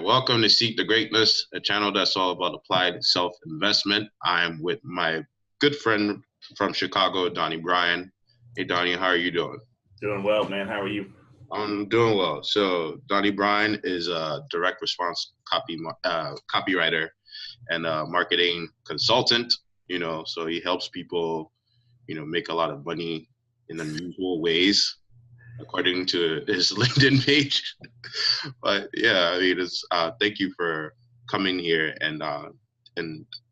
welcome to Seek the Greatness, a channel that's all about applied self-investment. I'm with my good friend from Chicago, Donnie Bryant. Hey, Donnie, how are you doing? Doing well, man. How are you? I'm doing well. So Donnie Bryant is a direct response copywriter and a marketing consultant, so he helps people, make a lot of money in unusual ways, according to his LinkedIn page. But yeah, I mean, it's thank you for coming here. And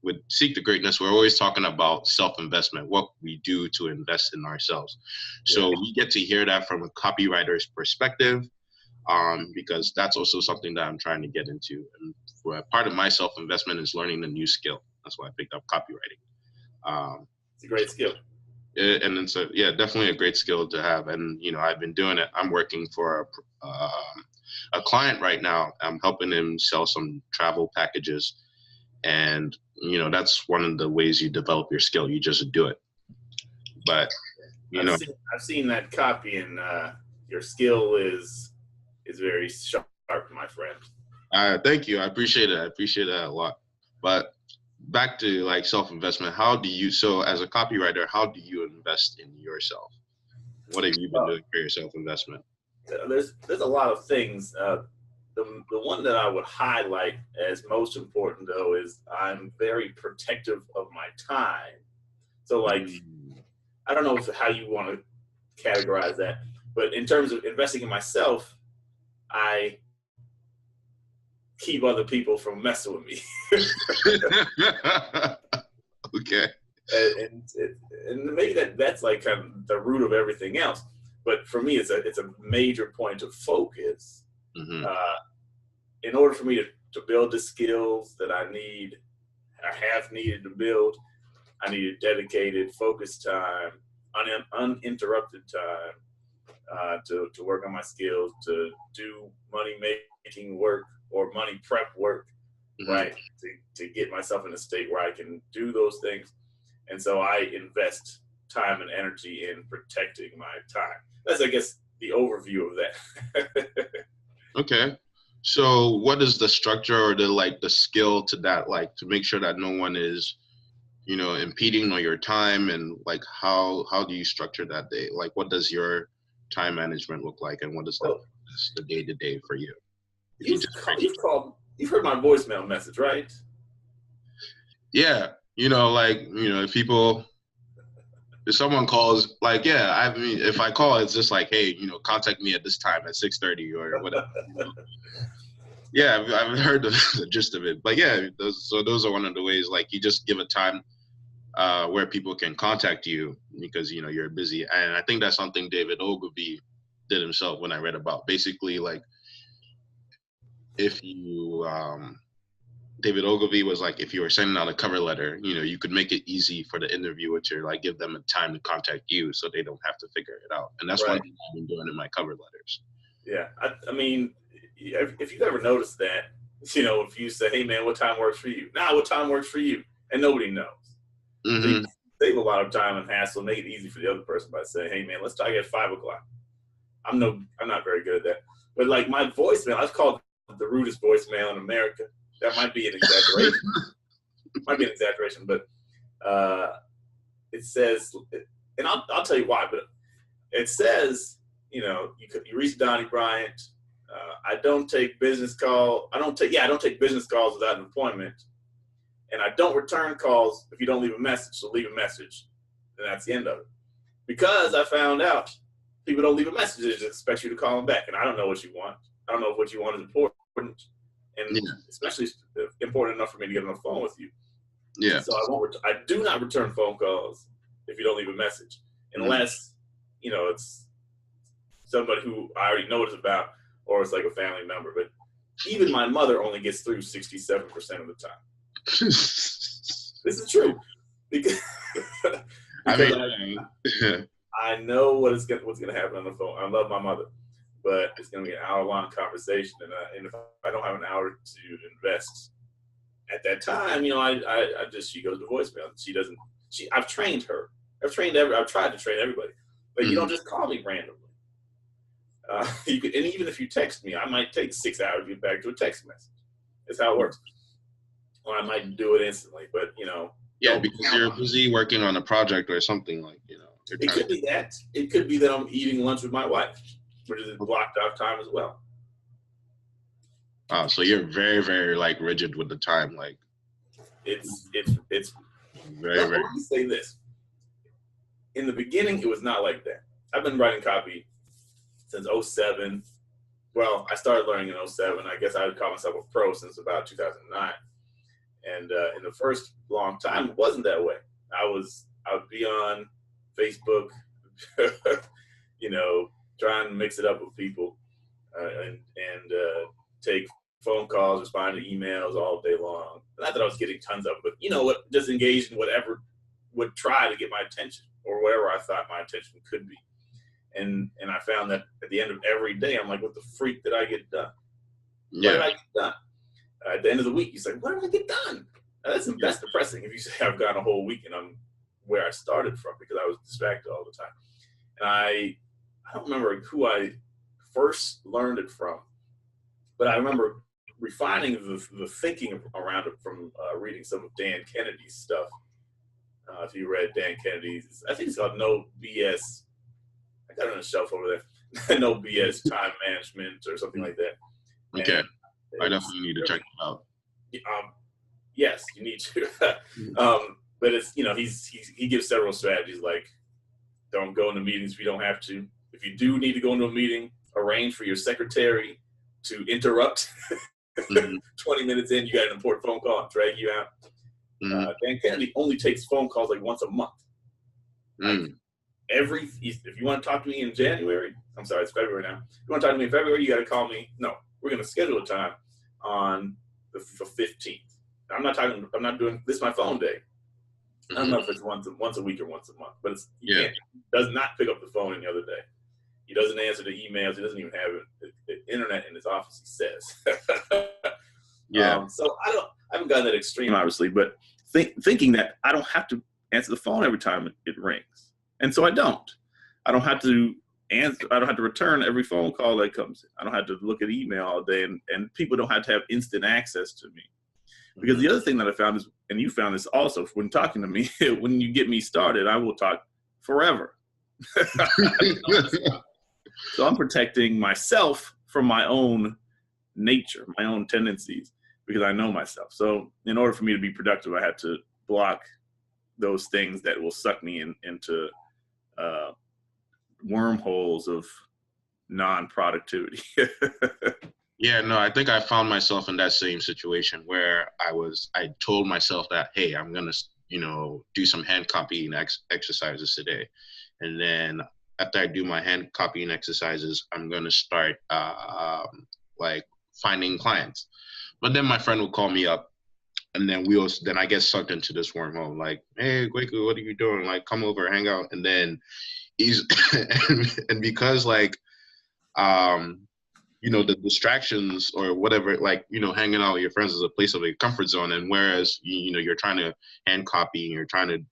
with Seek the Greatness, we're always talking about self-investment, what we do to invest in ourselves. So we get to hear that from a copywriter's perspective, because that's also something that I'm trying to get into. And for part of my self-investment is learning a new skill. That's why I picked up copywriting. It's a great skill. And it's definitely a great skill to have. And, I've been doing it. I'm working for a client right now. I'm helping him sell some travel packages. And, that's one of the ways you develop your skill. You just do it. But, I've seen that copy, and your skill is very sharp, my friend. Thank you. I appreciate it. I appreciate that a lot. But back to like self-investment, so as a copywriter, how do you invest in yourself? What have you been doing for your self-investment? There's a lot of things. The one that I would highlight as most important, though, is I'm very protective of my time. So I don't know how you want to categorize that, but in terms of investing in myself, I keep other people from messing with me. Okay. And maybe that's like kind of the root of everything else. But for me, it's a major point of focus. Mm-hmm. In order for me to build the skills that I have needed to build, I needed dedicated, focused time, uninterrupted time to work on my skills, to do money-making work or money prep work, mm-hmm. right? To get myself in a state where I can do those things. And so I invest time and energy in protecting my time. That's, I guess, the overview of that. Okay. So what is the structure or the skill to that, to make sure that no one is, impeding on your time, and how do you structure that day? What does your time management look like, and what is the day-to-day for you? You've heard my voicemail message, right? Yeah. If someone calls, I mean, if I call, it's just hey, contact me at this time at 6:30 or whatever. Yeah, I've heard the gist of it. But yeah, those are one of the ways, you just give a time where people can contact you because, you're busy. And I think that's something David Ogilvy did himself when I read about. Basically, if you, David Ogilvy was if you were sending out a cover letter, you could make it easy for the interviewer to give them a time to contact you so they don't have to figure it out. And that's one thing I've been doing in my cover letters. Yeah. I mean, if you've ever noticed that, if you say, hey man, what time works for you? What time works for you? And nobody knows. Mm-hmm. So you save a lot of time and hassle, make it easy for the other person by saying, hey man, let's talk at 5 o'clock. I'm not very good at that. But my voicemail, I've called the rudest voicemail in America. That might be an exaggeration. But it says, and I'll tell you why, but it says, you reach Donnie Bryant. I don't take business calls. I don't take business calls without an appointment. And I don't return calls if you don't leave a message. So leave a message. And that's the end of it. Because I found out people don't leave a message. They just expect you to call them back. And I don't know what you want. I don't know if what you want is important. And especially important enough for me to get on the phone with you. Yeah. So I do not return phone calls if you don't leave a message. Unless, it's somebody who I already know what it's about, or it's a family member. But even my mother only gets through 67% of the time. This is true. Because I know what's going to happen on the phone. I love my mother, but it's going to be an hour-long conversation. And if I don't have an hour to invest at that time, she goes to voicemail. I've trained her. I've tried to train everybody. But you don't just call me randomly. And even if you text me, I might take 6 hours to get back to a text message. It's how it works. Or I might do it instantly, but Yeah, because you're busy working on a project or something, like, it could be that. It could be that I'm eating lunch with my wife, which is blocked off time as well. So you're very, very like rigid with the time, like It's very, let very. me say this. In the beginning, it was not like that. I've been writing copy since 2007. Well, I started learning in 2007. I guess I would call myself a pro since about 2009. And in the first long time, it wasn't that way. I would be on Facebook, trying to mix it up with people, and take phone calls, respond to emails all day long. Not that I was getting tons of it, but just engaged in whatever would try to get my attention or whatever I thought my attention could be. And I found that at the end of every day, I'm like, what the freak did I get done? Yeah. What did I get done? At the end of the week, you say, what did I get done? That's depressing if you say I've gone a whole week and I'm where I started from because I was distracted all the time. And I don't remember who I first learned it from, but I remember refining the thinking around it from reading some of Dan Kennedy's stuff. If you read Dan Kennedy's, I think it's called No BS. I got it on the shelf over there. No BS Time Management or something like that. Okay. And I definitely need to check it out. Yes, you need to. But it's, he gives several strategies like don't go into meetings if you don't have to. If you do need to go into a meeting, arrange for your secretary to interrupt. 20 minutes in, you got an important phone call and drag you out. Dan Kennedy only takes phone calls like once a month. Like if you want to talk to me in January, I'm sorry, it's February now. If you want to talk to me in February, you got to call me. No, we're going to schedule a time on the 15th. I'm not doing this is my phone day. I don't know if it's once a week or once a month, but he does not pick up the phone any other day. He doesn't answer the emails. He doesn't even have the internet in his office, he says. So I haven't gotten that extreme, obviously, but thinking that I don't have to answer the phone every time it rings. And so I don't. I don't have to answer. I don't have to return every phone call that comes in. I don't have to look at email all day, and people don't have to have instant access to me. Because the other thing that I found is, and you found this also when talking to me, when you get me started, I will talk forever. So I'm protecting myself from my own nature, my own tendencies, because I know myself. So in order for me to be productive, I had to block those things that will suck me into wormholes of non-productivity. Yeah, no, I think I found myself in that same situation where I told myself that, hey, I'm going to, do some hand copying exercises today. And then after I do my hand copying exercises, I'm going to start like finding clients. But then my friend will call me up, and then then I get sucked into this wormhole. Like, hey, Kwaku, what are you doing? Like, come over, hang out. And then and because like, the distractions or whatever, like, hanging out with your friends is a place of a comfort zone. And whereas, you're trying to hand copy and you're trying to,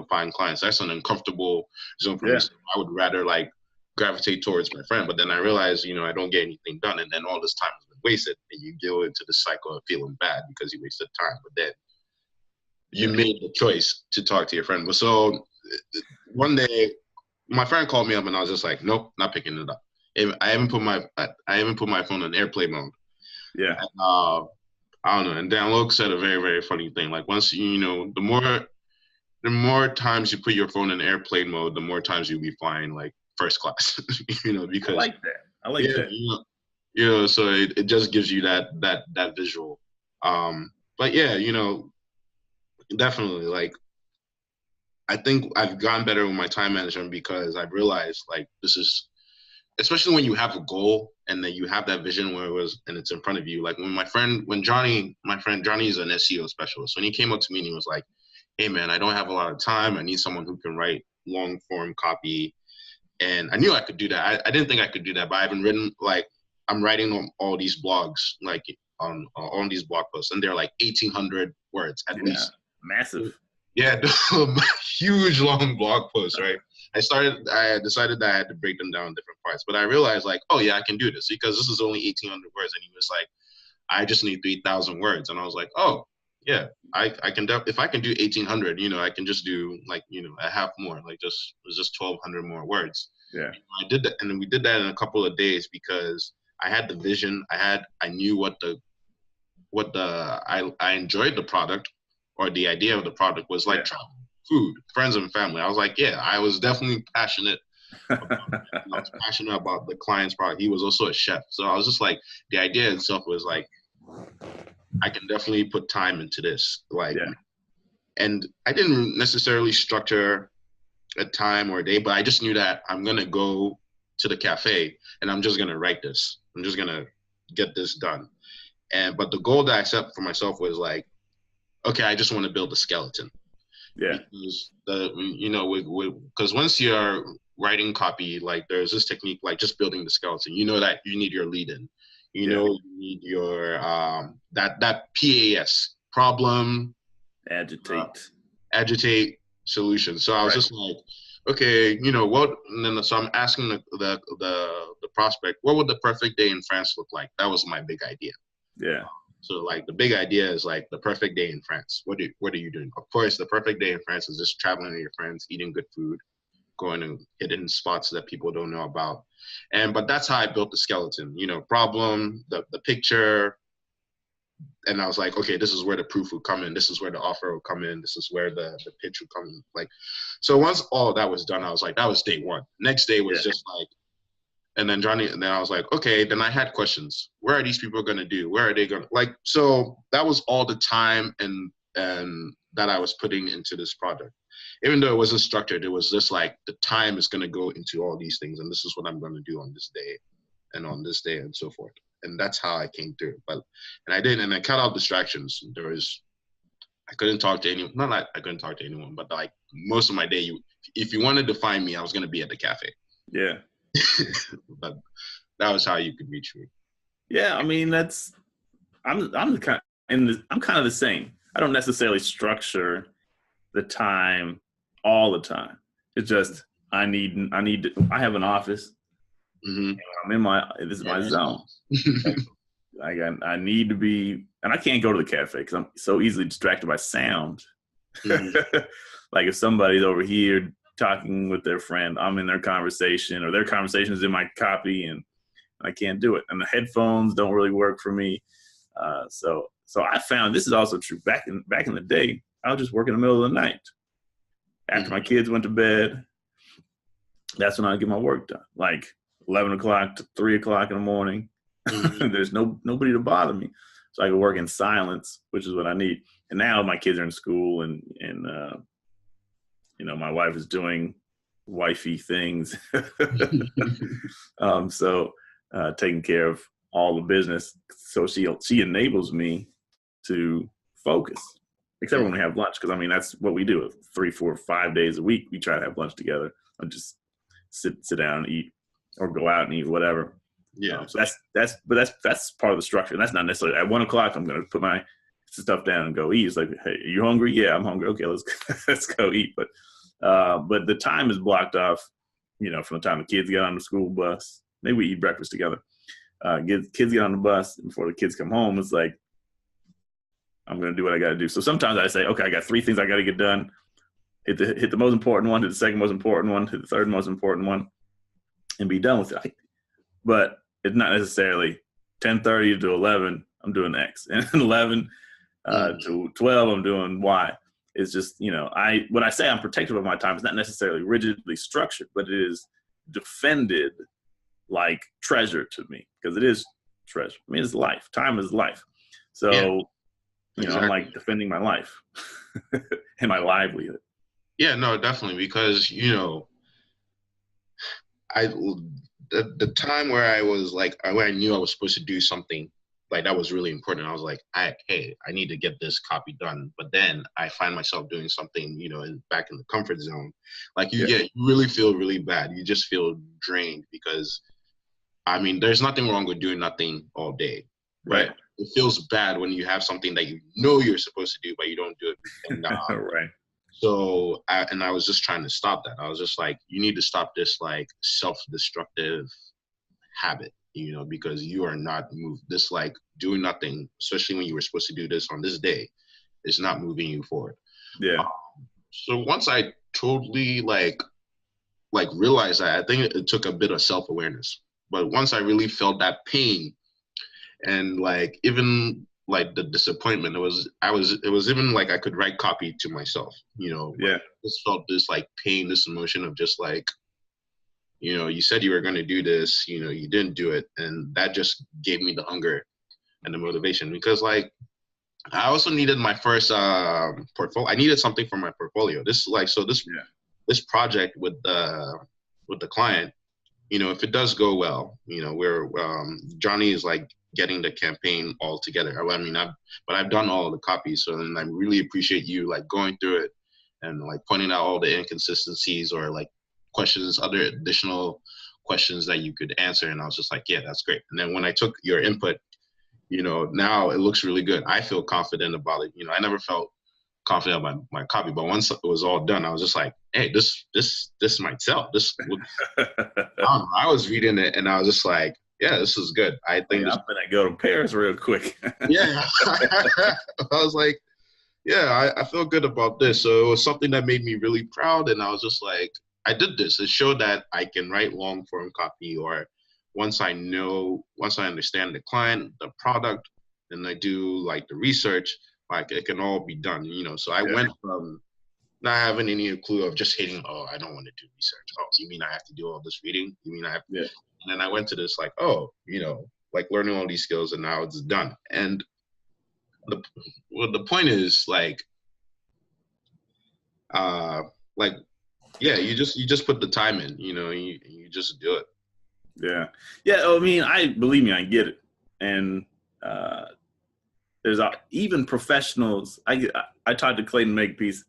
find clients, that's an uncomfortable zone for me. So I would rather like gravitate towards my friend. But then I realized, I don't get anything done. And then all this time has been wasted. And you go into the cycle of feeling bad because you wasted time. But then you made the choice to talk to your friend. But so one day, my friend called me up and I was just like, nope, not picking it up. I haven't put my phone on airplane mode. Yeah. And, I don't know. And Dan Luke said a very, very funny thing. Like once the more times you put your phone in airplane mode, the more times you'll be flying like first class. Because I like that. that. So it just gives you that visual. But yeah, definitely like I think I've gotten better with my time management because I've realized like this is, especially when you have a goal and then you have that vision and it's in front of you. Like when my friend Johnny is an SEO specialist. When he came up to me and he was like, hey man, I don't have a lot of time. I need someone who can write long form copy. And I knew I could do that. I didn't think I could do that, but I haven't written, like I'm writing on all these blogs, like on these blog posts, and they're like 1,800 words at least. Massive. Yeah, huge long blog posts, right? I decided that I had to break them down in different parts, but I realized like, oh yeah, I can do this because this is only 1,800 words. And he was like, I just need 3,000 words. And I was like, oh, yeah, I can, if I can do 1,800, I can just do like, a half more, like just 1,200 more words. Yeah. I did that. And then we did that in a couple of days because I had the vision. I knew I enjoyed the product, or the idea of the product was like travel, food, friends and family. I was like, yeah, I was definitely passionate. I was passionate about the client's product. He was also a chef. So I was just like, the idea itself was like, I can definitely put time into this. And I didn't necessarily structure a time or a day, but I just knew that I'm going to go to the cafe and I'm just going to write this. I'm just going to get this done. But the goal that I set for myself was like, okay, I just want to build a skeleton. Yeah. Because because once you're writing copy, like there's this technique, like just building the skeleton. You know that you need your lead in. You need your that PAS, problem, agitate, solution. So I was just like, okay, what? And then so I'm asking the prospect, what would the perfect day in France look like? That was my big idea. Yeah. So like the big idea is like the perfect day in France. What are you doing? Of course, the perfect day in France is just traveling with your friends, eating good food, going to hidden spots that people don't know about. But that's how I built the skeleton, problem, the picture. And I was like, okay, this is where the proof would come in. This is where the offer would come in. This is where the pitch would come in. Like, so once all that was done, I was like, that was day one. Next day was just like, and then I was like, okay, then I had questions. Where are these people going to do? Where are they going to, like, so that was all the time and that I was putting into this project. Even though it wasn't structured, it was just like the time is going to go into all these things. And this is what I'm going to do on this day and on this day and so forth. And that's how I came through. And I cut out distractions. I couldn't talk to anyone. Not like I couldn't talk to anyone, but like most of my day, if you wanted to find me, I was going to be at the cafe. Yeah. But that was how you could reach me. Yeah, I mean I'm kind of the same. I don't necessarily structure the time all the time. It's just I have an office. Mm-hmm. This is my zone. I need to be, and I can't go to the cafe because I'm so easily distracted by sound. Mm-hmm. Like if somebody's over here talking with their friend, I'm in their conversation, or their conversation is in my copy, and I can't do it. And the headphones don't really work for me. So I found this is also true. Back in the day, I would just work in the middle of the night after my kids went to bed. That's when I get my work done, like 11 o'clock to 3 o'clock in the morning. Mm-hmm. There's nobody to bother me, so I can work in silence, which is what I need. And now my kids are in school, and my wife is doing wifey things. So taking care of all the business. So she enables me to focus, except when we have lunch. Cause I mean, that's what we do 3, 4, 5 days a week. We try to have lunch together and just sit down and eat, or go out and eat, whatever. Yeah. So that's part of the structure. And that's not necessarily at 1 o'clock, I'm going to put my stuff down and go eat. It's like, hey, are you hungry? Yeah, I'm hungry. Okay, let's go eat. But the time is blocked off, from the time the kids get on the school bus. Maybe we eat breakfast together. Kids get on the bus, and before the kids come home, it's like, I'm going to do what I got to do. So sometimes I say, okay, I got 3 things I got to get done. Hit the most important one, hit the second most important one, hit the third most important one, and be done with it. But it's not necessarily 10:30 to 11, I'm doing X. And 11 to 12, I'm doing Y. It's just, when I say I'm protective of my time, it's not necessarily rigidly structured, but it is defended like treasure to me, because it is treasure. I mean, it's life. Time is life. So, exactly. I'm like defending my life and my livelihood. Yeah, no, definitely. Because, the time where I was like, where I knew I was supposed to do something like that was really important. I was like, I need to get this copy done. But then I find myself doing something, back in the comfort zone. Like you really feel really bad. You just feel drained because, I mean, there's nothing wrong with doing nothing all day, right? It feels bad when you have something that you're supposed to do, but you don't do it. And, right. So, I was just trying to stop that. I was just like, you need to stop this like self-destructive habit, because you are not moved. This like doing nothing, especially when you were supposed to do this on this day, is not moving you forward. Yeah. So once I totally like realized that, I think it took a bit of self-awareness. But once I really felt that pain and like even like the disappointment, it was even like I could write copy to myself, Yeah. I just felt this like pain, this emotion of just like, you said you were going to do this, you didn't do it. And that just gave me the hunger and the motivation, because like I also needed my first portfolio. I needed something for my portfolio. This project with the client, if it does go well, where Johnny is like getting the campaign all together. But I've done all the copies, so then I really appreciate you like going through it and like pointing out all the inconsistencies or like questions, other additional questions that you could answer. And I was just like, yeah, that's great. And then when I took your input, now it looks really good. I feel confident about it. I never felt confident about my copy, but once it was all done, I was just like, hey, this might sell. I was reading it and I was just like, yeah, this is good. I think I'm gonna go to Paris real quick. Yeah. I was like, yeah, I feel good about this. So it was something that made me really proud. And I was just like, I did this. It showed that I can write long form copy, or once I understand the client, the product, and I do like the research, like it can all be done, So I went from not having any clue of just hitting, oh, I don't want to do research. Oh, you mean I have to do all this reading? You mean I have to? Yeah. And then I went to this like, oh, like learning all these skills, and now it's done. And the point is like, yeah, you just put the time in, you just do it. Yeah. Yeah. I mean, believe me, I get it. And there's even professionals. I talked to Clayton Makepeace.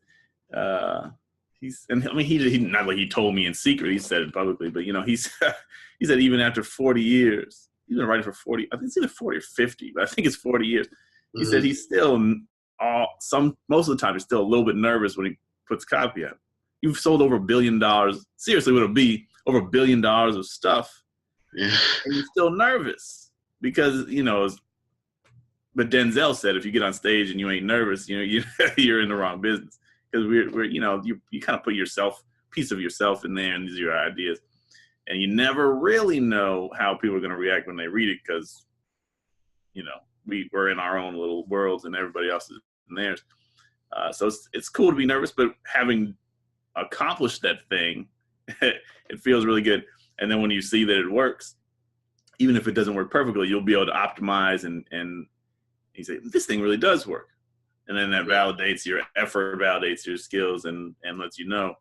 He not like he told me in secret, he said it publicly, but he said even after 40 years, he's been writing for 40, I think it's either 40 or 50, but I think it's 40 years. He said he's still most of the time he's still a little bit nervous when he puts copy out. You've sold over $1 billion. Seriously, would it be over $1 billion of stuff? Yeah. And you're still nervous because, but Denzel said, if you get on stage and you ain't nervous, you're in the wrong business. Because we're you kind of put piece of yourself in there, and these are your ideas. And you never really know how people are going to react when they read it, because, we're in our own little worlds and everybody else is in theirs. So it's cool to be nervous, but having accomplished that thing, it feels really good. And then when you see that it works, even if it doesn't work perfectly, you'll be able to optimize and you say, this thing really does work. And then that validates your effort, validates your skills, and lets you know.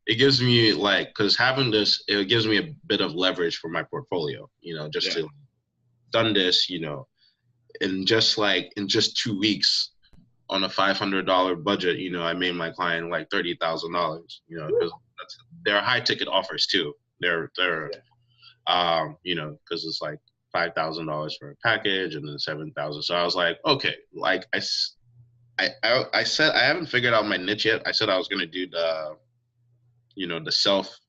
It gives me like, because having this, it gives me a bit of leverage for my portfolio, to done this, in just 2 weeks on a $500 budget, I made my client like $30,000, because they're high ticket offers too. They're because it's like $5,000 for a package and then $7,000. So I was like, okay, like I said, I haven't figured out my niche yet. I said I was going to do the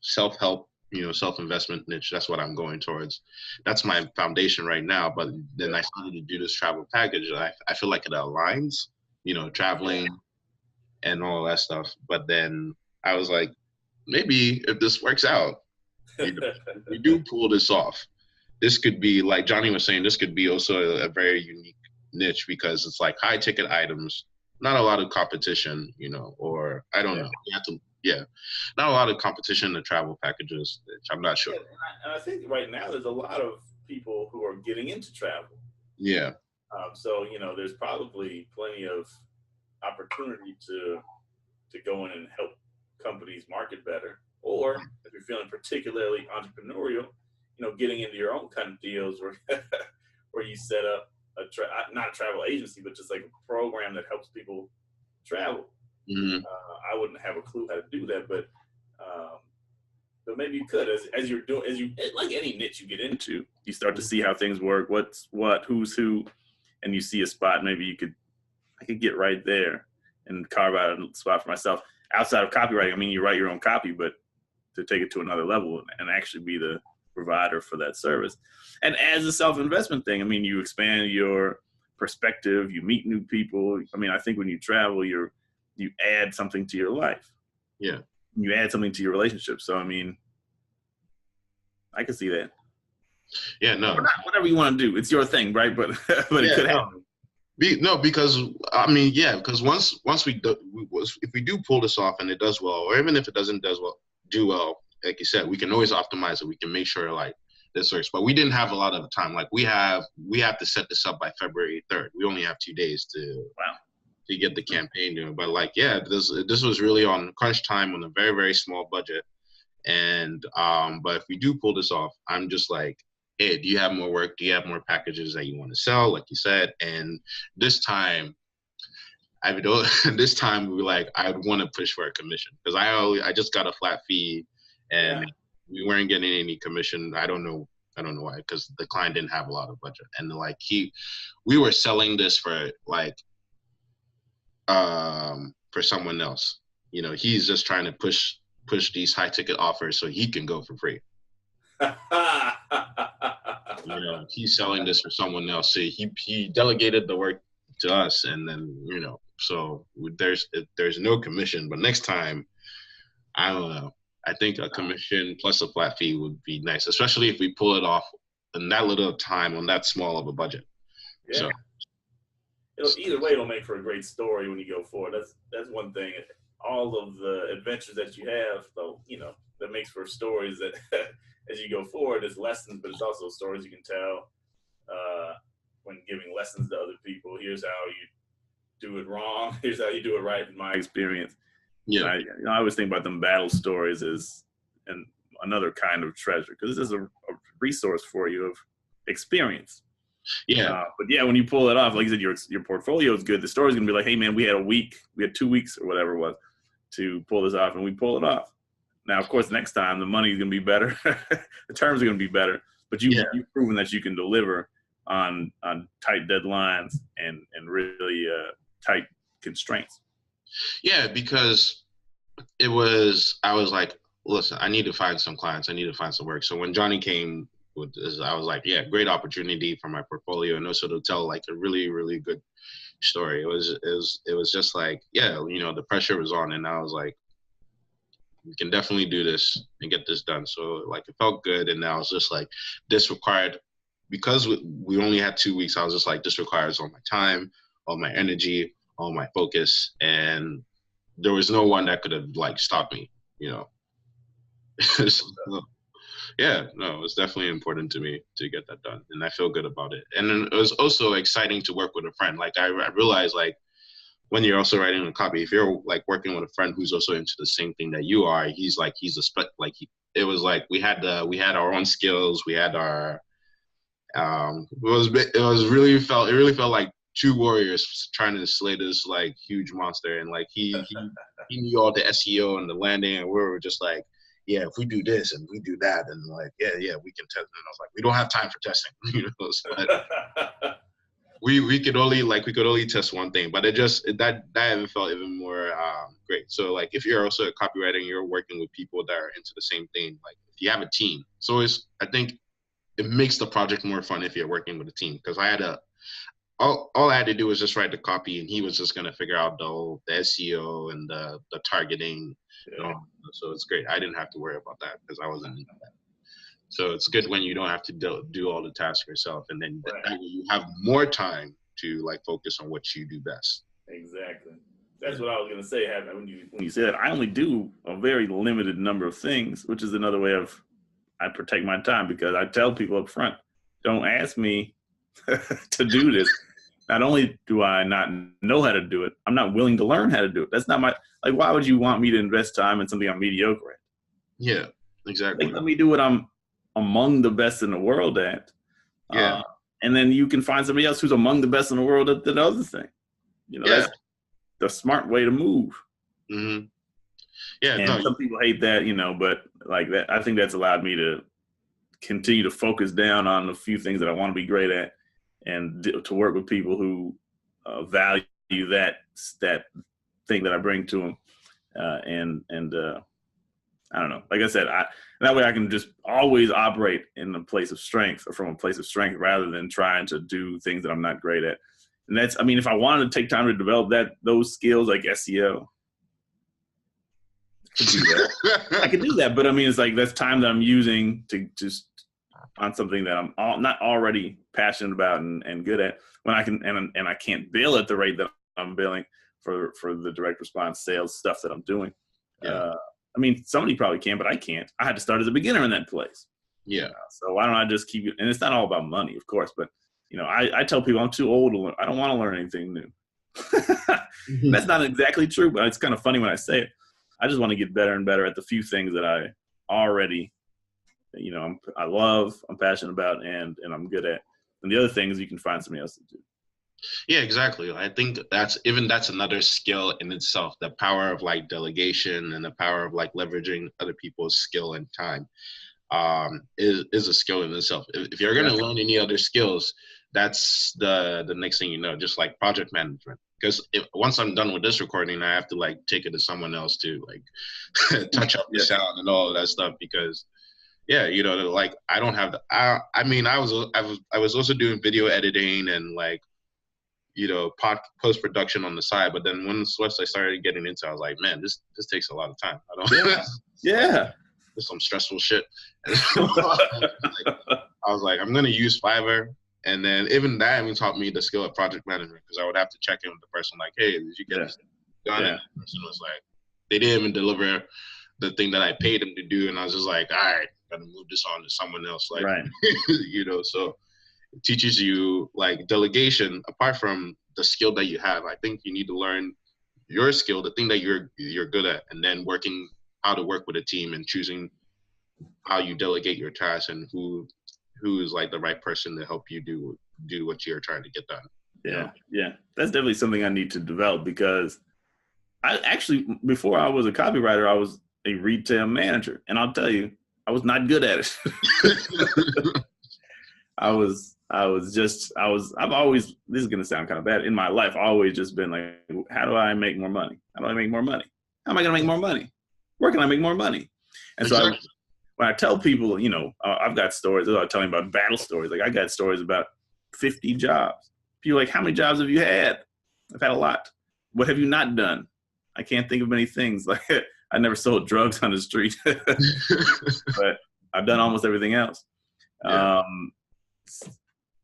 self-help, self-investment niche. That's what I'm going towards. That's my foundation right now. But then I started to do this travel package. I feel like it aligns, traveling and all that stuff. But then I was like, maybe if this works out, we do pull this off. This could be, like Johnny was saying, this could be also a very unique niche, because it's like high ticket items, not a lot of competition, or I don't know. You have to, not a lot of competition in the travel packages. I'm not sure. And I think right now there's a lot of people who are getting into travel. Yeah. So, there's probably plenty of opportunity to go in and help companies market better. Or if you're feeling particularly entrepreneurial, getting into your own kind of deals where you set up not a travel agency, but just like a program that helps people travel. Mm-hmm. I wouldn't have a clue how to do that, but maybe you could, as you're doing, like any niche you get into, you start to see how things work, what's what, who's who, and you see a spot. Maybe I could get right there and carve out a spot for myself outside of copywriting. I mean, you write your own copy, but to take it to another level and actually be the provider for that service. And as a self-investment thing, I mean, you expand your perspective, you meet new people. I mean, I think when you travel, you add something to your life. Yeah. You add something to your relationship. So, I mean, I can see that. Yeah, no. Or not, whatever you want to do. It's your thing, right? But it could happen. No, because I mean, yeah, because once if we do pull this off and it does well, or even if it doesn't do well, like you said, we can always optimize it. We can make sure like this works. But we didn't have a lot of time. Like we have to set this up by February 3rd. We only have 2 days to get the campaign doing. But like, yeah, this was really on crunch time on a very, very small budget. And but if we do pull this off, I'm just like, hey, do you have more work? Do you have more packages that you want to sell? Like you said. And this time, we were like, I'd want to push for a commission because I just got a flat fee and we weren't getting any commission. I don't know why, because the client didn't have a lot of budget. And like we were selling this for like, for someone else. You know, he's just trying to push these high ticket offers so he can go for free. You know, he's selling this for someone else. So he delegated the work to us, and then, you know, so there's no commission. But next time, I don't know. I think a commission plus a flat fee would be nice, especially if we pull it off in that little time on that small of a budget. Yeah. So either way, it'll make for a great story when you go forward. That's one thing. All of the adventures that you have, though, you know, that makes for stories that as you go forward, it's lessons, but it's also stories you can tell when giving lessons to other people. Here's how you do it wrong. Here's how you do it right, in my experience. Yeah. I always think about them battle stories as another kind of treasure, because this is a resource for you of experience. Yeah. But yeah, when you pull it off, like you said, your portfolio is good. The story's going to be like, hey, man, we had 2 weeks or whatever it was to pull this off, and we pull it off. Now, of course, next time the money is going to be better. The terms are going to be better, but you've proven that you can deliver on tight deadlines and really tight constraints. Yeah, because I was like, listen, I need to find some clients. I need to find some work. So when Johnny came with this, I was like, yeah, great opportunity for my portfolio, and also to tell like a really, really good story. It was just like, yeah, you know, the pressure was on, and I was like, we can definitely do this and get this done. So like, it felt good. And I was just like, this required, because we only had 2 weeks, I was just like, this requires all my time, all my energy, all my focus. And there was no one that could have like stopped me, you know? So, yeah, no, it's definitely important to me to get that done. And I feel good about it. And then it was also exciting to work with a friend. Like I realized, like, when you're also writing a copy, if you're like working with a friend who's also into the same thing that you are, it was like we had our own skills. We had our, it really felt like two warriors trying to slay this like huge monster. And like he knew all the SEO and the landing, and we were just like, yeah, if we do this and we do that, and like, yeah, we can test. And I was like, we don't have time for testing, you know. So, we could only test one thing, but that even felt even more great. So like, if you're also a copywriter and you're working with people that are into the same thing, like if you have a team, so I think it makes the project more fun if you're working with a team. Because all I had to do was just write the copy, and he was just gonna figure out the SEO and the targeting. Yeah. You know? So it's great. I didn't have to worry about that because I wasn't into that. So it's good when you don't have to do all the tasks yourself, and then that way you have more time to like focus on what you do best. Exactly. That's what I was gonna say. When you said I only do a very limited number of things, which is another way of I protect my time, because I tell people up front, don't ask me to do this. Not only do I not know how to do it, I'm not willing to learn how to do it. That's not like, why would you want me to invest time in something I'm mediocre at? Yeah, exactly. Like, let me do what I'm among the best in the world at. Yeah. And then you can find somebody else who's among the best in the world at the other thing. You know, that's the smart way to move. Mm-hmm. Yeah. And some people hate that, you know, but like that, I think that's allowed me to continue to focus down on the few things that I want to be great at, and to work with people who value that thing that I bring to them. And I don't know. Like I said, that way I can just always operate in a place of strength or from a place of strength rather than trying to do things that I'm not great at. And that's, I mean, if I wanted to take time to develop those skills like SEO, I could do that. I could do that, but I mean, it's like that's time that I'm using to just on something that I'm not already passionate about and good at. When I can and I can't bill at the rate that I'm billing for the direct response sales stuff that I'm doing. Yeah. I mean, somebody probably can, but I can't. I had to start as a beginner in that place. Yeah. So why don't I just keep it? And it's not all about money, of course, but you know, I tell people I'm too old to learn. I don't want to learn anything new. That's not exactly true, but it's kind of funny when I say it. I just want to get better and better at the few things that I already, you know, I love, I'm passionate about, and I'm good at. And the other things you can find somebody else to do. Yeah, exactly. I think that's another skill in itself. The power of like delegation and the power of like leveraging other people's skill and time is a skill in itself. If you're going to learn any other skills, that's the next thing you know, just like project management. Because once I'm done with this recording, I have to like take it to someone else to like touch up the sound and all of that stuff. Because yeah, you know, like I don't have I was also doing video editing and like, you know, post production on the side. But then when I started getting into, I was like, man, this takes a lot of time. I don't. Yeah. There's some stressful shit. I was like, I'm gonna use Fiverr, and then even that even taught me the skill of project management because I would have to check in with the person like, hey, did you get this done? And the person was like, they didn't even deliver the thing that I paid them to do, and I was just like, all right, gotta move this on to someone else, like, you know. So it teaches you like delegation apart from the skill that you have. I think you need to learn your skill, the thing that you're good at, and then working how to work with a team and choosing how you delegate your tasks and who is like the right person to help you do what you're trying to get done. Yeah. That's definitely something I need to develop because I actually, before I was a copywriter, I was a retail manager. And I'll tell you, I was not good at it. I've always, this is going to sound kind of bad. In my life, I've always just been like, how do I make more money? How do I make more money? How am I going to make more money? Where can I make more money? And so when I tell people, you know, I've got stories, I was telling about battle stories. Like I got stories about 50 jobs. People are like, how many jobs have you had? I've had a lot. What have you not done? I can't think of many things. Like I never sold drugs on the street, but I've done almost everything else. Yeah.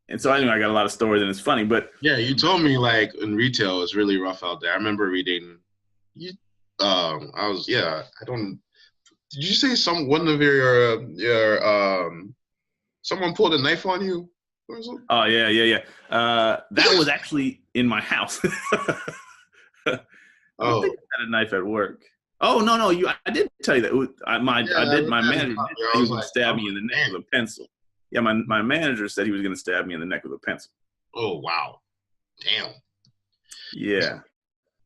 And so anyway, I got a lot of stories and it's funny, but yeah, you told me like in retail it's really rough out there. I remember reading did you say one of your someone pulled a knife on you? Oh yeah. That was actually in my house. I don't think I had a knife at work. Oh no, I did tell you that. My manager he was gonna stab me in the neck with a pencil. Yeah, my manager said he was gonna stab me in the neck with a pencil. Oh wow. Damn. Yeah.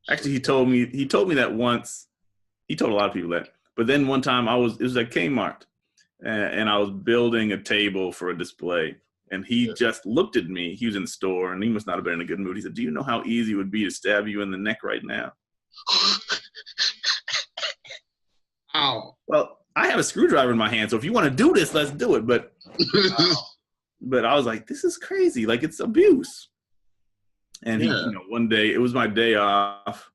Actually, he told me that once. He told a lot of people that. But then one time it was at Kmart, and I was building a table for a display, and he just looked at me. He was in the store, and he must not have been in a good mood. He said, "Do you know how easy it would be to stab you in the neck right now?" Ow. Well, I have a screwdriver in my hand, so if you want to do this, let's do it. But but I was like, this is crazy. Like it's abuse. And he, you know, one day it was my day off.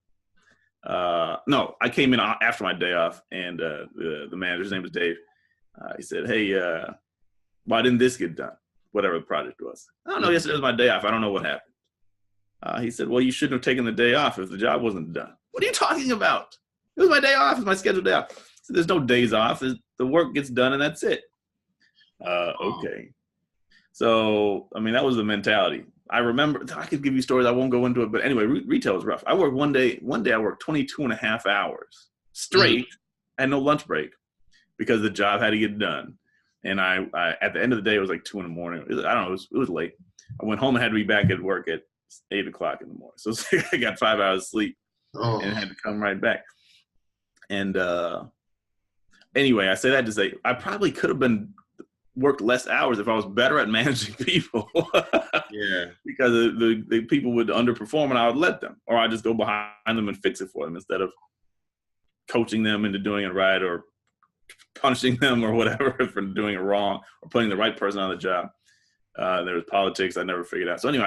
No, I came in after my day off, and the manager's name was Dave. He said, "Hey, why didn't this get done? Whatever the project was." I don't know. Yesterday was my day off. I don't know what happened. He said, "Well, you shouldn't have taken the day off if the job wasn't done." What are you talking about? It was my day off. It was my scheduled day off. So there's no days off. The work gets done, and that's it. Okay. So, I mean, that was the mentality. I remember, I could give you stories. I won't go into it. But anyway, retail was rough. I worked one day I worked 22 and a half hours straight. I had no lunch break because the job had to get done. And I at the end of the day, it was like 2 a.m. I don't know. It was late. I went home and had to be back at work at 8 o'clock in the morning. So I got 5 hours sleep and had to come right back. And anyway, I say that to say I probably could have worked less hours if I was better at managing people. Yeah. Because the people would underperform and I would let them, or I'd just go behind them and fix it for them instead of coaching them into doing it right or punishing them or whatever for doing it wrong or putting the right person on the job. There was politics I never figured out. So anyway,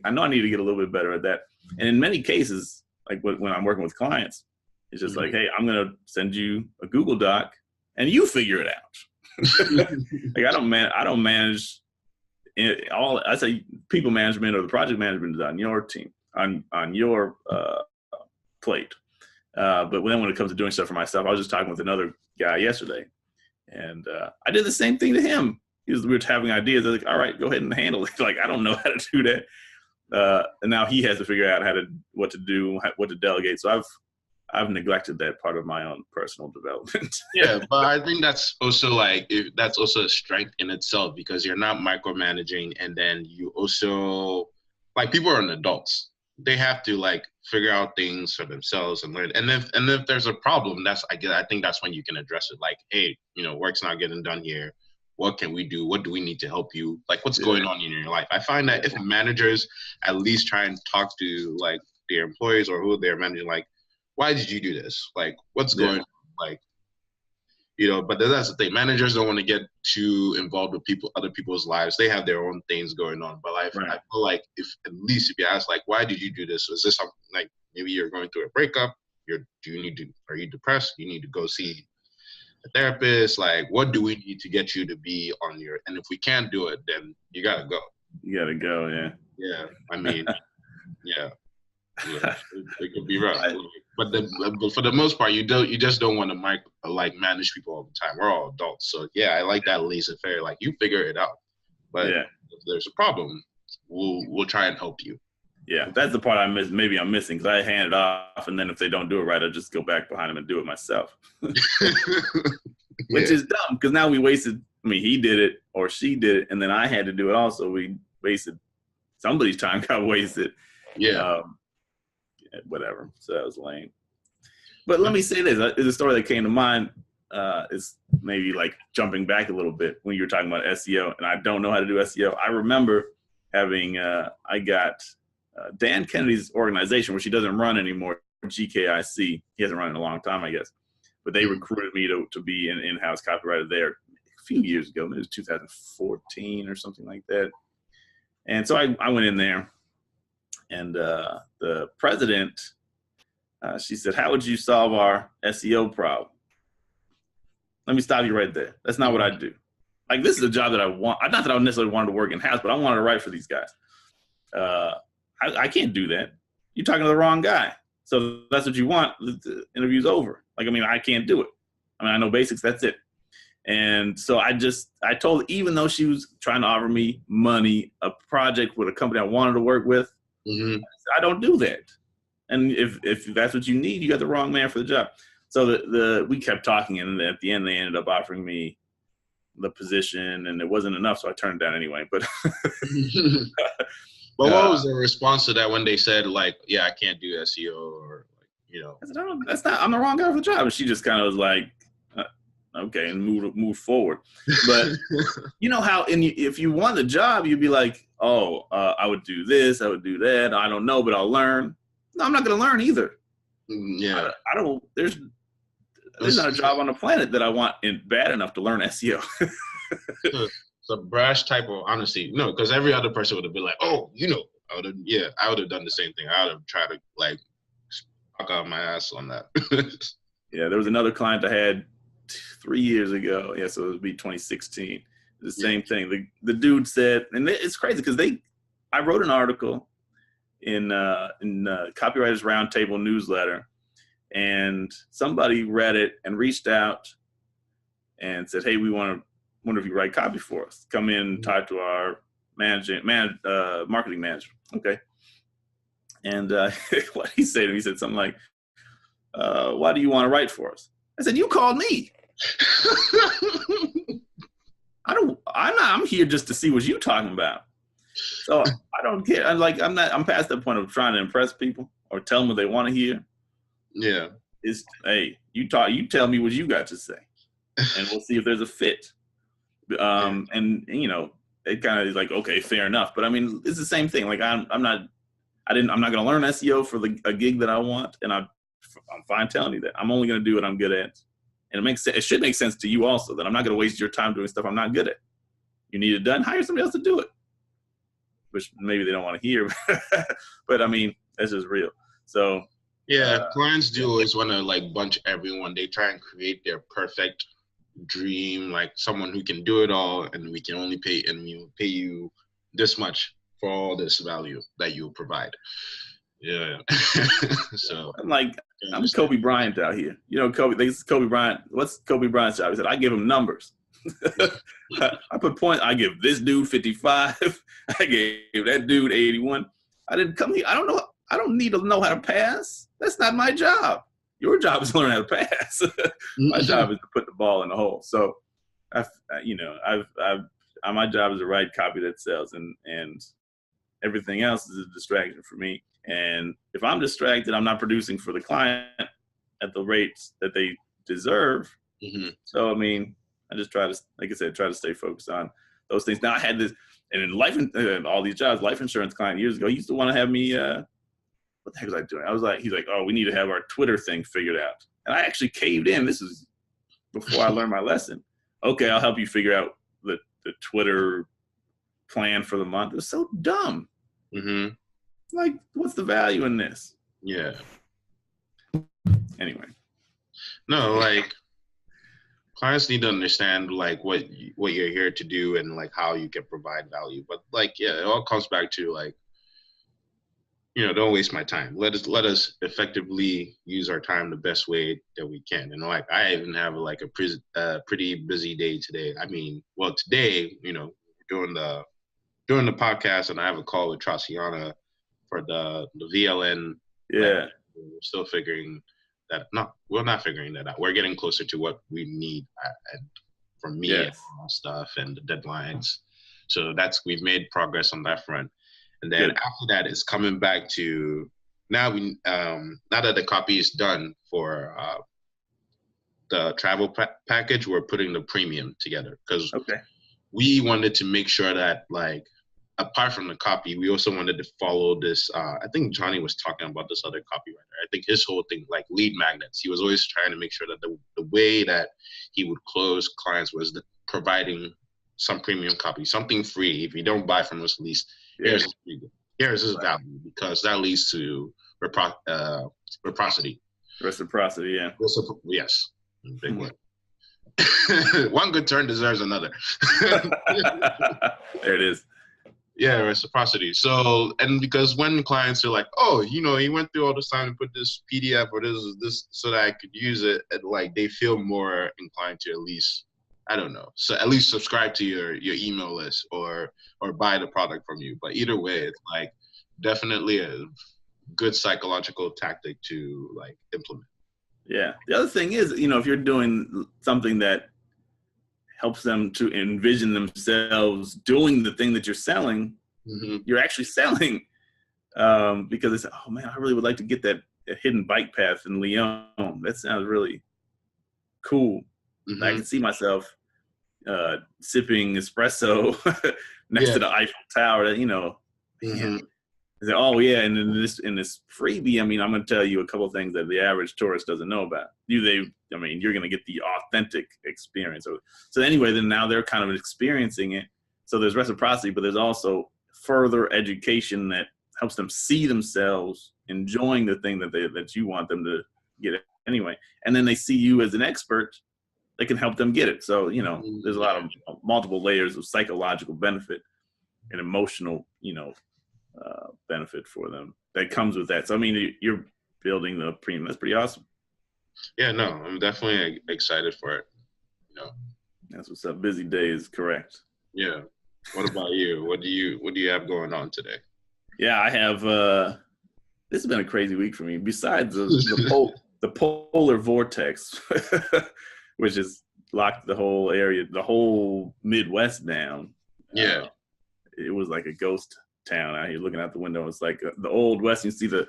I know I need to get a little bit better at that. And in many cases, like when I'm working with clients, it's just like, hey, I'm going to send you a Google Doc and you figure it out. Like I don't manage all. I say people management or the project management is on your team, on your plate. But then when it comes to doing stuff for myself, I was just talking with another guy yesterday, and I did the same thing to him. We were having ideas. I was like, all right, go ahead and handle it. Like I don't know how to do that, and now he has to figure out what to do, what to delegate. So I've neglected that part of my own personal development. Yeah, but I think that's also that's also a strength in itself because you're not micromanaging, and then you also people are adults. They have to figure out things for themselves and learn. And if there's a problem, I think that's when you can address it. Like, hey, work's not getting done here. What can we do? What do we need to help you? What's going on in your life? I find that if managers at least try and talk to their employees or who they're managing, why did you do this? What's going on? But that's the thing. Managers don't want to get too involved with other people's lives. They have their own things going on. But I feel like if you ask, why did you do this? Is this something maybe you're going through a breakup? Are you depressed? You need to go see a therapist. What do we need to get you to be on your? And if we can't do it, then you gotta go. You gotta go. Yeah. Yeah. I mean, yeah. It could be rough. But for the most part, you just don't want to manage people all the time. We're all adults, so yeah, I like that laissez-faire. You figure it out. But if there's a problem, we'll try and help you. Yeah, that's the part I miss. Maybe I'm missing because I hand it off, and then if they don't do it right, I just go back behind them and do it myself. Which is dumb because now we wasted. I mean, he did it or she did it, and then I had to do it also. We wasted somebody's time. Got wasted. Yeah. Whatever. So that was lame. But let me say this. There's a story that came to mind. It's maybe jumping back a little bit when you were talking about SEO, and I don't know how to do SEO. I remember having, I got Dan Kennedy's organization, which he doesn't run anymore, GKIC. He hasn't run in a long time, I guess. But they recruited me to be an in-house copywriter there a few years ago. Maybe it was 2014 or something like that. And so I went in there. And the president, she said, how would you solve our SEO problem? Let me stop you right there. That's not what I do. This is a job that I want. Not that I necessarily wanted to work in-house, but I wanted to write for these guys. I can't do that. You're talking to the wrong guy. So that's what you want. The interview's over. I can't do it. I know basics. That's it. And so I told, even though she was trying to offer me money, a project with a company I wanted to work with, I don't do that. And if that's what you need, you got the wrong man for the job. So we kept talking, and at the end they ended up offering me the position, and it wasn't enough, so I turned it down anyway. But what was the response to that when they said yeah, I can't do SEO or I said, that's not. I'm the wrong guy for the job. And she just kind of was like, okay, and move forward. But you know how if you want the job, you'd be like, I would do this, I would do that. I don't know, but I'll learn. No, I'm not going to learn either. Yeah. I don't. There's not a job on the planet that I want bad enough to learn SEO. It's a brash type of honesty. No, because every other person would have been like, I would have done the same thing. I would have tried to fuck out my ass on that. Yeah, there was another client I had 3 years ago. Yeah, so it would be 2016. The same thing. The dude said, and it's crazy because I wrote an article in Copywriters Roundtable newsletter, and somebody read it and reached out and said, hey, we wonder if you write copy for us. Come in and talk to our marketing manager. Okay. And what he said to me, he said something like, why do you want to write for us? I said, you called me. I'm here just to see what you're talking about. So I don't care. I'm past that point of trying to impress people or tell them what they want to hear. Yeah. Hey, you tell me what you got to say, and we'll see if there's a fit. And it kind of is like, okay, fair enough. But it's the same thing. I'm not going to learn SEO for a gig that I want. And I'm fine telling you that. I'm only going to do what I'm good at. And it should make sense to you also that I'm not going to waste your time doing stuff I'm not good at. You need it done, hire somebody else to do it, which maybe they don't want to hear, but I mean, that's just real. So yeah, clients do always want to like bunch everyone. They try and create their perfect dream, like someone who can do it all, and we can only pay, and we will pay you this much for all this value that you provide. Yeah. So I'm Kobe Bryant out here. You know, Kobe Bryant. What's Kobe Bryant's job? He said, I give him numbers. I put points. I give this dude 55. I gave that dude 81. I didn't come here. I don't know. I don't need to know how to pass. That's not my job. Your job is to learn how to pass. My job is to put the ball in the hole. So, my job is to write copy that sells, and everything else is a distraction for me. And if I'm distracted, I'm not producing for the client at the rates that they deserve. Mm-hmm. So, I mean, I just try to, like I said, try to stay focused on those things. Now I had this, and in all these jobs, life insurance client years ago, he used to want to have me, what the heck was I doing? He's like, oh, we need to have our Twitter thing figured out. And I actually caved in. This is before I learned my lesson. Okay, I'll help you figure out the Twitter plan for the month. It was so dumb. Mm-hmm. Like, what's the value in this? Yeah. Anyway. No, like, clients need to understand like what you're here to do and like how you can provide value. But like, yeah, it all comes back to like, don't waste my time. Let us effectively use our time the best way that we can. And like, I even have like a pretty busy day today. I mean, well, today, doing the podcast, and I have a call with Trasiana for the VLN. Yeah. We're still figuring that. No, we're not figuring that out. We're getting closer to what we need from me, yes. and all stuff and the deadlines. So we've made progress on that front. And then after that, it's coming back to now that the copy is done for the travel package, we're putting the premium together because we wanted to make sure that like, apart from the copy, we also wanted to follow this. I think Johnny was talking about this other copywriter. I think his whole thing, like lead magnets, he was always trying to make sure that the way that he would close clients was providing some premium copy, something free. If you don't buy from us, at least here's his value, because that leads to reciprocity. Reciprocity, yeah. Yes, big one. One good turn deserves another. There it is. Yeah, reciprocity. So, and because when clients are like, oh, he went through all this time to put this PDF or this so that I could use it, and like they feel more inclined to at least, I don't know, so at least subscribe to your email list or buy the product from you. But either way, it's like definitely a good psychological tactic to like implement. Yeah. The other thing is, if you're doing something that helps them to envision themselves doing the thing that you're selling, mm-hmm. you're actually selling, because they say, oh man, I really would like to get that hidden bike path in Lyon. That sounds really cool. Mm-hmm. I can see myself sipping espresso next to the Eiffel Tower. Mm-hmm. They say, oh yeah, and in this freebie, I mean, I'm going to tell you a couple of things that the average tourist doesn't know about. You're going to get the authentic experience. So anyway, then now they're kind of experiencing it. So there's reciprocity, but there's also further education that helps them see themselves enjoying the thing that you want them to get anyway. And then they see you as an expert that can help them get it. So, there's a lot of multiple layers of psychological benefit and emotional, benefit for them that comes with that. So, I mean, you're building the premium. That's pretty awesome. Yeah, no, I'm definitely excited for it. That's what's up. Busy day is correct. Yeah. What about you? What do you have going on today? Yeah, I have, this has been a crazy week for me. Besides the polar vortex, which has locked the whole area, the whole Midwest down. Yeah. It was like a ghost town out here. Looking out the window, it's like the old West. You see the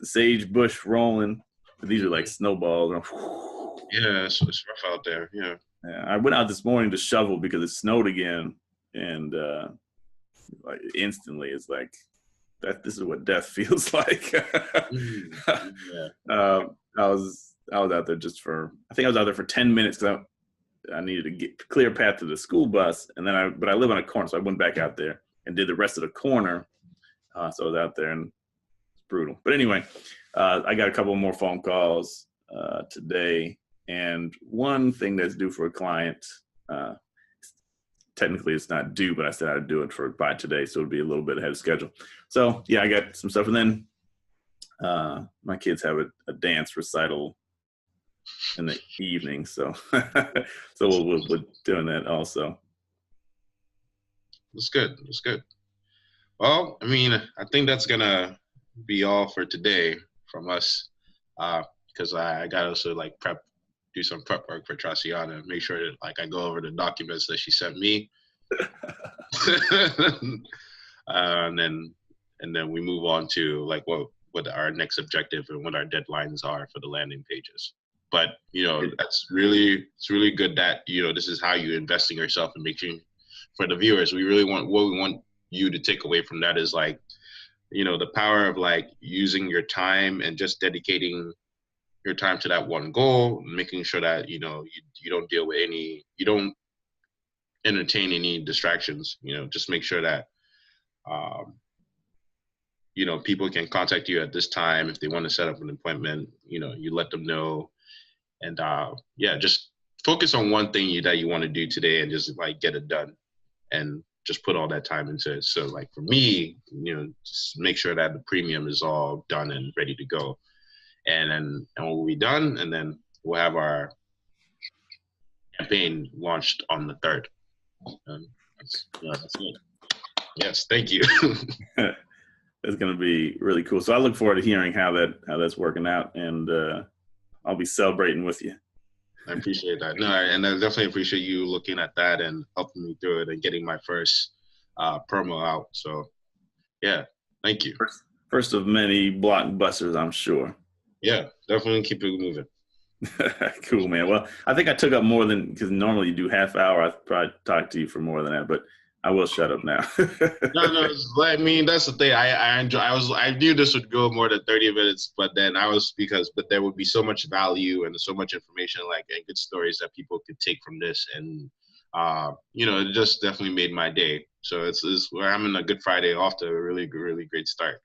sage bush rolling. These are like snowballs. Yeah, it's rough out there. Yeah. I went out this morning to shovel because it snowed again, and like instantly, it's like that. This is what death feels like. Yeah. I was out there I think I was out there for 10 minutes because I needed to get clear path to the school bus. And then but I live on a corner, so I went back out there and did the rest of the corner. So I was out there and it's brutal. But anyway, I got a couple more phone calls today. And one thing that's due for a client, technically it's not due, but I said I'd do it by today. So it'll be a little bit ahead of schedule. So yeah, I got some stuff. And then my kids have a dance recital in the evening. So we're doing that also. That's good. That's good. Well, I mean, I think that's going to be all for today from us. Because I got to also like do some prep work for Traciana, make sure that like I go over the documents that she sent me. And then we move on to like what our next objective and what our deadlines are for the landing pages. But, it's really good that, this is how you invest in yourself and making for the viewers. What we want you to take away from that is like, the power of like using your time and just dedicating your time to that one goal, making sure that, you don't deal with you don't entertain any distractions, just make sure that, people can contact you at this time. If they want to set up an appointment, you let them know. And just focus on one thing that you want to do today and just like get it done and just put all that time into it. So like for me, just make sure that the premium is all done and ready to go. And we'll be done. And then we'll have our campaign launched on the 3rd. That's it. Yes. Thank you. That's going to be really cool. So I look forward to hearing how that's working out, and I'll be celebrating with you. I appreciate that. No, and I definitely appreciate you looking at that and helping me through it and getting my first promo out. So, yeah, thank you. First of many blockbusters, I'm sure. Yeah, definitely keep it moving. Cool, man. Well, I think I took up more than, because normally you do half hour. I probably talked to you for more than that, but I will shut up now. No, I mean, that's the thing. I knew this would go more than 30 minutes, but then but there would be so much value and so much information, like, and good stories that people could take from this. And, it just definitely made my day. So we're having a Good Friday off to a really, really great start.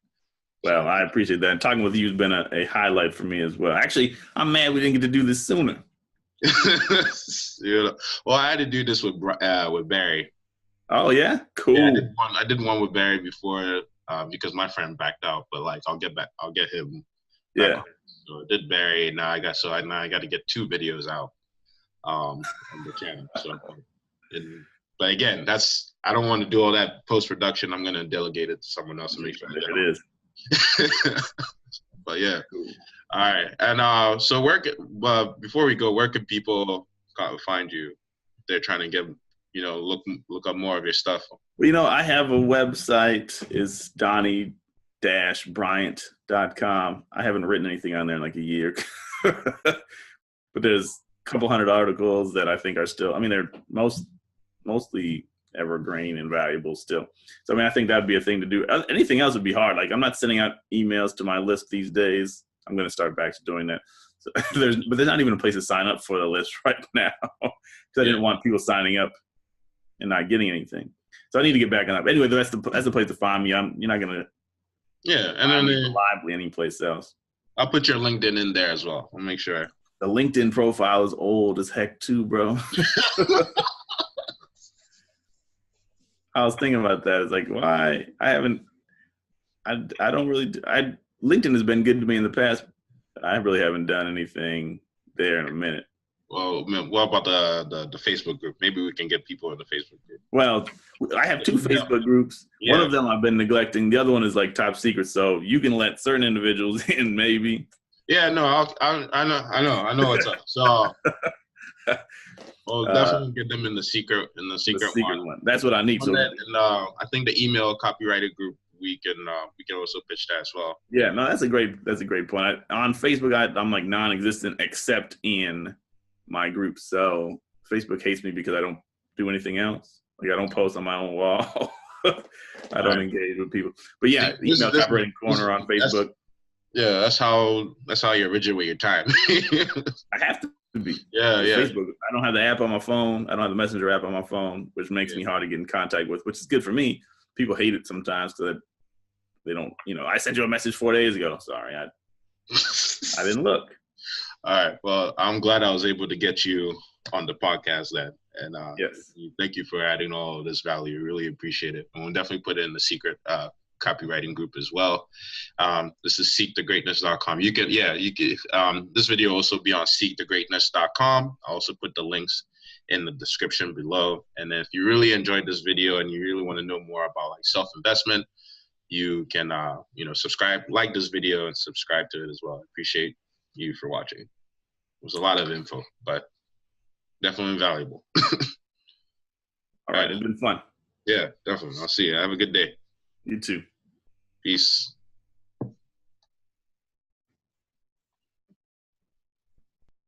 Well, I appreciate that. And talking with you has been a highlight for me as well. Actually, I'm mad we didn't get to do this sooner. Well, I had to do this with Barry. Oh yeah, cool. Yeah, I did one with Barry before because my friend backed out, but like I'll get him. Yeah. So I did Barry. Now I got to get 2 videos out on the channel. So, but again, I don't want to do all that post production. I'm gonna delegate it to someone else and make sure it is. But yeah, cool. All right. And so before we go, where can people find you if they're trying to get look up more of your stuff? Well, I have a website. It's Donnie-Bryant.com. I haven't written anything on there in like a year, but there's a couple hundred articles that I think are still, they're mostly evergreen and valuable still. So, I think that'd be a thing to do. Anything else would be hard. Like, I'm not sending out emails to my list these days. I'm going to start back to doing that. So there's not even a place to sign up for the list right now because I didn't want people signing up and not getting anything. So I need to get back on that. Anyway, that's the place to find me. You're not going to and then reliably any place else. I'll put your LinkedIn in there as well. I'll make sure. The LinkedIn profile is old as heck too, bro. I was thinking about that. It's like, why? LinkedIn has been good to me in the past, but I really haven't done anything there in a minute. Well, what about the Facebook group? Maybe we can get people in the Facebook group. Well, I have 2 Facebook groups. Yeah. One of them I've been neglecting. The other one is like top secret, so you can let certain individuals in, maybe. Yeah, no, I know what's up. So we'll definitely get them in the secret one. That's what I need. And I think the email copywriter group, we can also pitch that as well. Yeah, no, that's a great point. On Facebook, I'm like non-existent except in my group. So Facebook hates me because I don't do anything else. Like, I don't post on my own wall. I don't engage with people. But yeah, email Copywriting Corner on Facebook. Yeah, that's how you're rigid with your time. I have to be. Yeah. Facebook. I don't have the app on my phone. I don't have the Messenger app on my phone, which makes me hard to get in contact with, which is good for me. People hate it sometimes because they don't, I sent you a message 4 days ago. Sorry, I didn't look. All right. Well, I'm glad I was able to get you on the podcast then. And yes. Thank you for adding all of this value. Really appreciate it. And we'll definitely put it in the secret copywriting group as well. This is SeekTheGreatness.com. You can, this video will also be on SeekTheGreatness.com. I'll also put the links in the description below. And then if you really enjoyed this video and you really want to know more about like self-investment, you can, subscribe, like this video and subscribe to it as well. I appreciate you for watching. It was a lot of info, but definitely valuable. All right. It's been fun. Yeah, definitely. I'll see you. Have a good day. You too. Peace.